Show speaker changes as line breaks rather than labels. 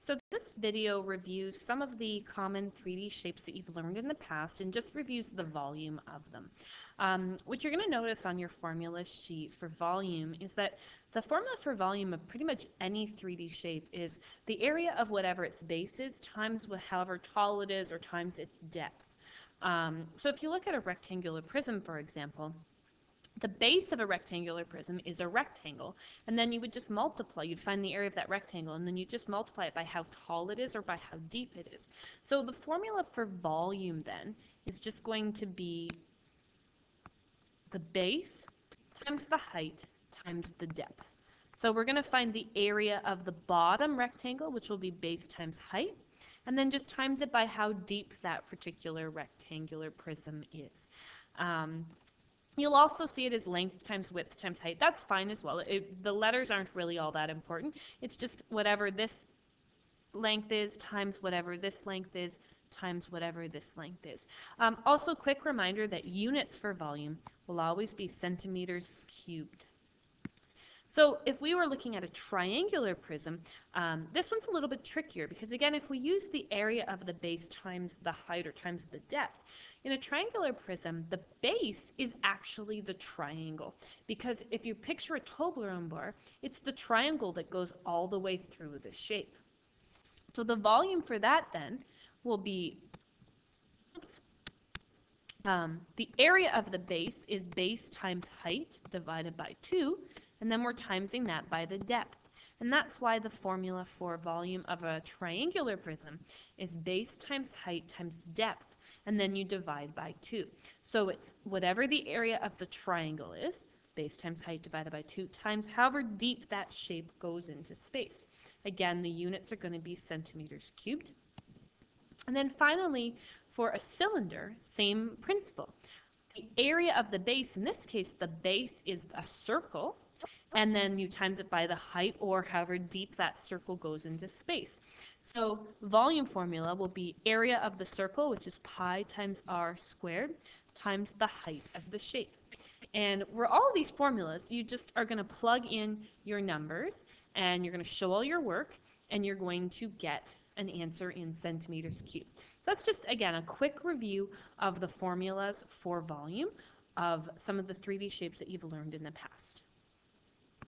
So this video reviews some of the common 3D shapes that you've learned in the past and just reviews the volume of them. What you're going to notice on your formula sheet for volume is that the formula for volume of pretty much any 3D shape is the area of whatever its base is times however tall it is or times its depth. So if you look at a rectangular prism, for example, the base of a rectangular prism is a rectangle, and then you would just multiply. You'd find the area of that rectangle, and then you just multiply it by how tall it is or by how deep it is. So the formula for volume then is just going to be the base times the height times the depth. So we're going to find the area of the bottom rectangle, which will be base times height, and then just times it by how deep that particular rectangular prism is. You'll also see it as length times width times height. That's fine as well. The letters aren't really all that important. It's just whatever this length is times whatever this length is times whatever this length is. Also, quick reminder that units for volume will always be centimeters cubed. So if we were looking at a triangular prism, this one's a little bit trickier because, again, if we use the area of the base times the height or times the depth, in a triangular prism, the base is actually the triangle, because if you picture a Toblerone bar, it's the triangle that goes all the way through the shape. So the volume for that then will be, the area of the base is base times height divided by 2, and then we're timesing that by the depth. And that's why the formula for volume of a triangular prism is base times height times depth, and then you divide by 2. So it's whatever the area of the triangle is, base times height divided by 2, times however deep that shape goes into space. Again, the units are going to be centimeters cubed. And then finally, for a cylinder, same principle. The area of the base, in this case, the base is a circle, and then you times it by the height or however deep that circle goes into space. So volume formula will be area of the circle, which is pi times r squared, times the height of the shape. And for all of these formulas, you just are going to plug in your numbers, and you're going to show all your work, and you're going to get an answer in centimeters cubed. So that's just, again, a quick review of the formulas for volume of some of the 3D shapes that you've learned in the past.